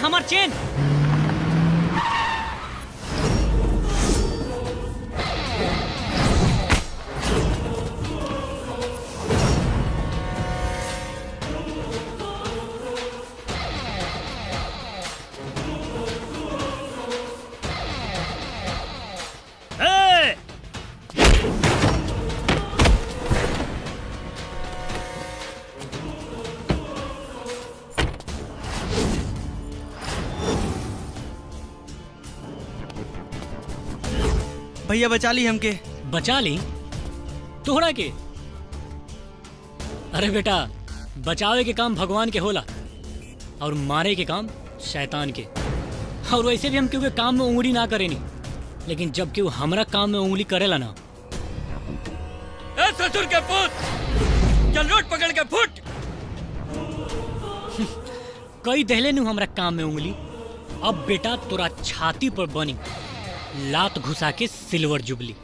हमार चेन। भैया बचा ली हमके। बचा ली तोहरा के? अरे बेटा, बचावे के काम भगवान के होला और मारे के काम शैतान के। और वैसे भी हम क्योंकि काम में उंगली ना करेनी, लेकिन जब केहू हमरा काम में उंगली करेला ना। ए ससुर के पुत, चल रोड पकड़ के फुट। कई दहले नु हमरा काम में उंगली। अब बेटा तोरा छाती पर बनी लात घुसा के सिल्वर जुबली।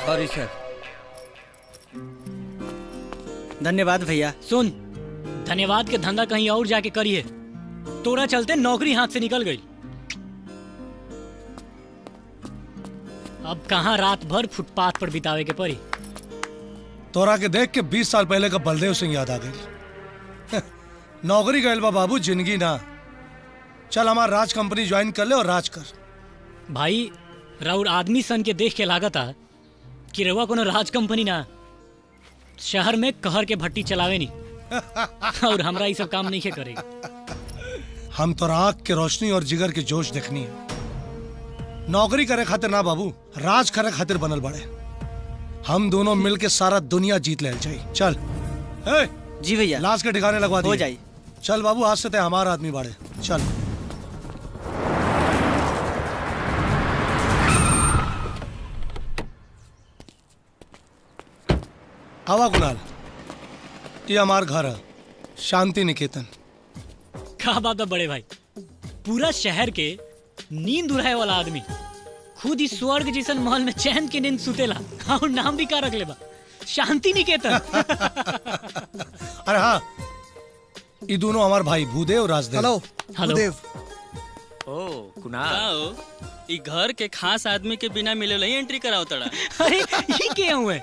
सॉरी सर। धन्यवाद भैया। सुन, धन्यवाद के धंधा कहीं और जाके करिए। तोरा चलते नौकरी हाथ से निकल गई। अब कहाँ रात भर फुटपाथ पर बितावे के पड़ी। तोरा के देख के 20 साल पहले का बलदेव सिंह याद आ गई। नौकरी गए बा बाबू, जिंदगी ना। चल हमार राज कंपनी ज्वाइन कर ले और राज कर। भाई राउर आदमी सन के देख के लागत आ कि रवा कोनो राज कंपनी ना, शहर में कहर के भट्टी चलावे नहीं। और हमरा ये सब काम नहीं करेगा। हम तो आँख के रोशनी और जिगर के जोश देखनी है। नौकरी करे खातिर ना बाबू, राज करे खातिर बनल बड़े। हम दोनों मिल के सारा दुनिया जीत ले जाई। चल। ए, जी भैया। लाश के ठिकाने लगवा हो दिए। जाई। चल बाबू, आज से ते हमारा आदमी बाड़े। चल। आवा कुणाल, ये हमार घर है, शांति निकेतन। क्या बात है बड़े भाई, पूरा शहर के नींद उड़ाए वाला आदमी खुद इस स्वर्ग जैसन महल में चैन के नींद सुतेला। और नाम भी का रख लेबा, शांति निकेतन। अरे हाँ, ये दोनों हमार भाई भूदेव राजदेव। Hello hello. भूदेव। ओ कुणाल, ई घर के खास आदमी के बिना मिले ही एंट्री कराओ तड़ा। अरे ये क्या हुए?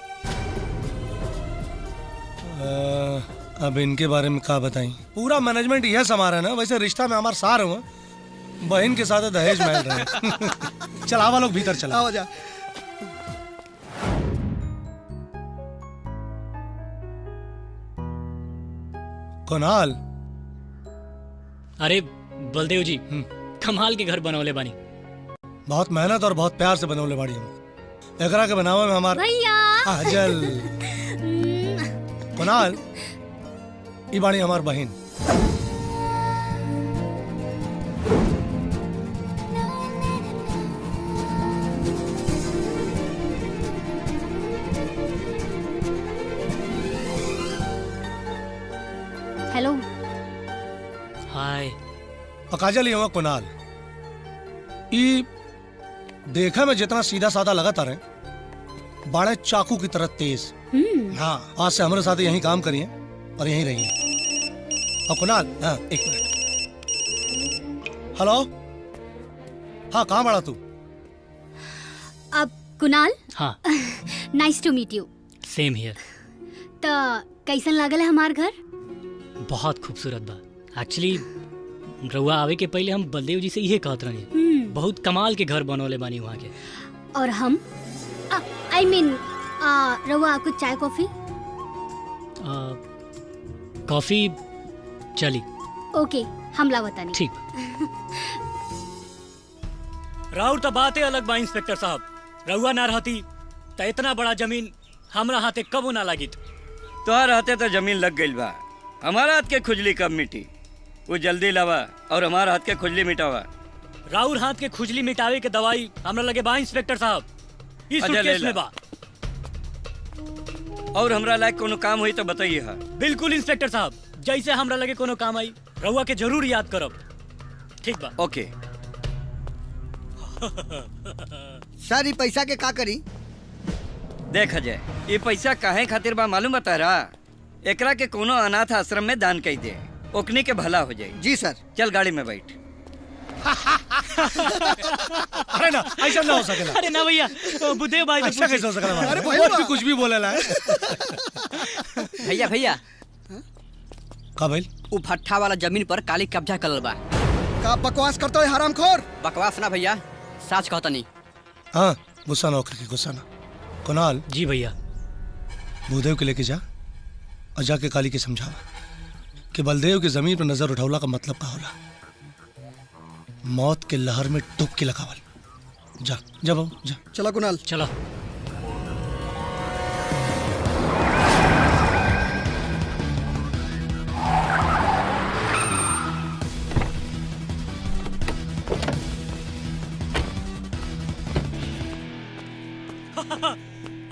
अब इनके बारे में क्या बताई। पूरा मैनेजमेंट यह संभाल है ना। वैसे रिश्ता में हमारे सार हुआ, बहन के साथ दहेज महल रहे। चल आवा लोग भीतर चला। आओ जा। कुणाल, अरे बलदेव जी, कमाल के घर बनौले बानी। बहुत मेहनत और बहुत प्यार से बनौले बाड़ी हम। एकरा के बनावे में हमार भैया काजल। कुणाल, ई बाड़ी हमार बहन। हेलो। हाय। और काजल ये हुआ कुणाल। ई देखा में जितना सीधा साधा लगता रहे, बाड़े चाकू की तरह तेज। हाँ, आज से हमारे साथ यहीं काम करिए और यहीं रहिए। और कुणाल, हाँ, एक मिनट। हेलो, हाँ, कहाँ बड़ा तू? अब कुणाल, हाँ, नाइस टू मीट यू। सेम हियर। तो कैसन लागल है हमार घर? बहुत खूबसूरत बा। एक्चुअली रउआ आवे के पहले हम बलदेव जी से यही कहत रही, बहुत कमाल के घर बनौले बानी वहाँ के। और हम आई मीन रवा कुछ चाय कॉफी? कॉफी चली। ओके, हम लावता नहीं। ठीक। राउर तो बातें अलग बा इंस्पेक्टर साहब। रउआ ना रहती तो इतना बड़ा जमीन हमरा हाथे कबो ना लागित। तोहर हाथे तो जमीन लग गई बा, हमारा हाथ के खुजली कब मिटी? वो जल्दी लावा और हमारा हाथ के खुजली मिटावा। राउर हाथ के खुजली मिटावे के दवाई हमरा लगे बा इंस्पेक्टर साहब, इस अच्छा, ले सूटकेस ला। में बा। और हमरा लायक कोनो काम हुई तो बताइए। हाँ, बिल्कुल इंस्पेक्टर साहब, जैसे हमरा लगे कोनो काम आई रउआ के जरूर याद करब। ठीक बा। ओके। सर ये पैसा के का करी? देख अजय, ये पैसा काहे खातिर बा मालूम बता रहा? एकरा के कोनो अनाथ आश्रम में दान कर दे, ओकनी के भला हो जाए। जी सर। चल गाड़ी में बैठ। अरे ना, ऐसा ना हो सकेला। अरे ना भैया, बुद्धेव भाई से ऐसा कैसे हो सकेला? अरे वो भी कुछ भी बोलेला है। भैया भैया, का भाई? वो भट्ठा वाला जमीन पर काली कब्जा करल बा। का बकवास करते हो हरामखोर? बकवास ना भैया, सच कहता नहीं। हाँ, गुस्सा ना होकर के, गुस्सा ना। कुणाल, जी भैया। भूदेव के लेके जा और जाके काली के समझावा कि बलदेव की जमीन पर नजर उठौला का मतलब का होला। मौत के लहर में डुबकी लगावल। जा जा बाबू, जा। चलो कुणाल। चलो।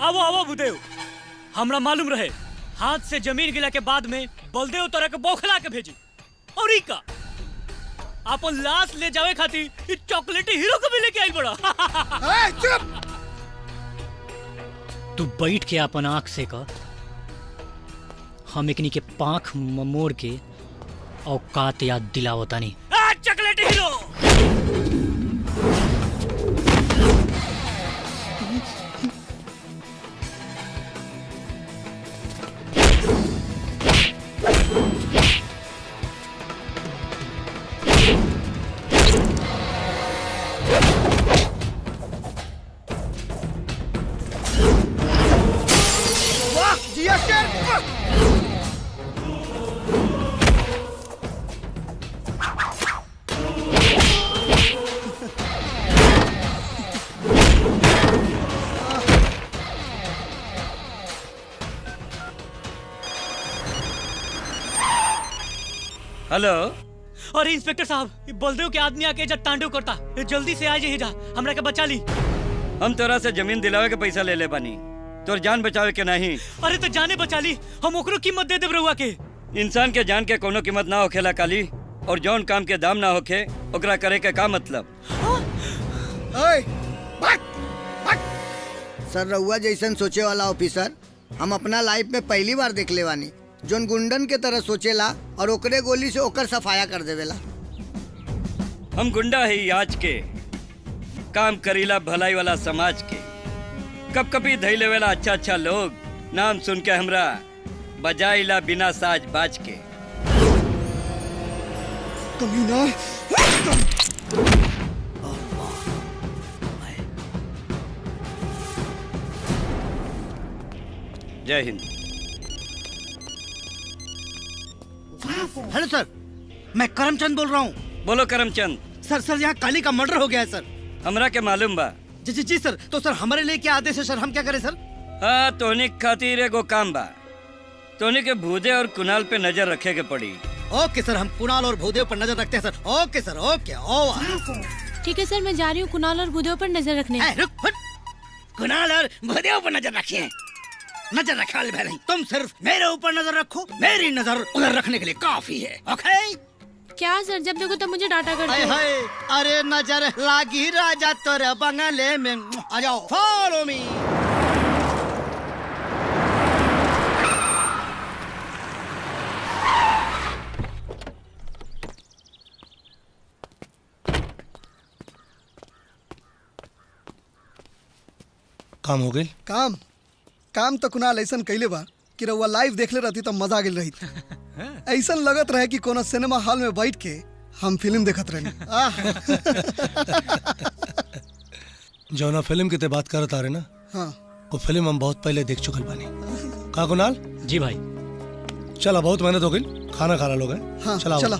आवो आवो भूदेव, हमरा मालूम रहे हाथ से जमीन गिला के बाद में बलदेव तरह के बौखला के भेजी। और ई का अपन लाश ले जावे खातिर चॉकलेटी हीरो को भी लेके आई बड़ा। चुप। तू बैठ के अपन आंख से कर, हम एकनी के पांख मोड़ के औकात याद दिलावता नहीं। चॉकलेटी हीरो। हेलो। और इंस्पेक्टर साहब, ये बलदेव के आदमी आके जब तांडव करता, ये जल्दी से आ जाइए जा, हमरा के बचा ली। हम तोरा से जमीन दिलावे के पैसा ले ले बानी, तोर जान बचावे के नहीं। अरे तो जाने बचा ली, हम ओकरो कीमत दे देब रउआ के। इंसान के जान के कोनो कीमत ना होखेला काली, और जौन काम के दाम ना होखे ओकरा करे के का मतलब? ओए, सर रउआ जैसन सोचे वाला ऑफिसर हम अपना लाइफ में पहली बार देख ले बानी, जोन गुंडन के तरह सोचेला और ओकरे गोली से ओकर सफाया कर देवेला। हम गुंडा है आज के, काम करीला भलाई वाला समाज के। कब कभी धैले वाला अच्छा अच्छा लोग नाम सुन के हमरा बजाइला बिना साज बाज के। कमीना। जय हिंद। हेलो सर, मैं करमचंद बोल रहा हूँ। बोलो करमचंद। सर यहाँ काली का मर्डर हो गया है सर। हमरा के मालूम बा, जी जी सर। तो सर हमारे लिए क्या आदेश है सर, हम क्या करें सर? हाँ, तोहनी के खातिर एगो काम बा। तोहनी के भूदे और कुणाल पे नजर रखे के पड़ी। ओके सर, हम कुणाल और भूदेव पर नजर रखते हैं सर। ओके सर, ओके ओवर। ठीक है सर, मैं जा रही हूँ कुणाल और भूदेव पर नजर रखने। रुक, हट। कुणाल और भूदेव पर नजर रखिए। नजर रखा ले नहीं, तुम सिर्फ मेरे ऊपर नजर रखो, मेरी नजर उधर रखने के लिए काफी है। ओके? क्या सर, जब देखो तब मुझे डांटा करते हाय हो। हाय, अरे नजर लागी राजा तोरे बंगले में। आ जाओ, फॉलो मी। काम हो गई? काम तो कुणाल ऐसा कैले बा कि रउआ लाइव देखले रहती तो मजा आ गेल रही। ऐसा लगत रहे कि कोनो सिनेमा हॉल में बैठ के हम फिल्म देखत रहनी। जौना फिल्म की ते बात करत आ रहे ना, हाँ, वो फिल्म हम बहुत पहले देख चुकल बानी। का कुणाल? जी भाई। चला, बहुत मेहनत हो गई, खाना खा ला लोग हैं। हाँ, चला चला।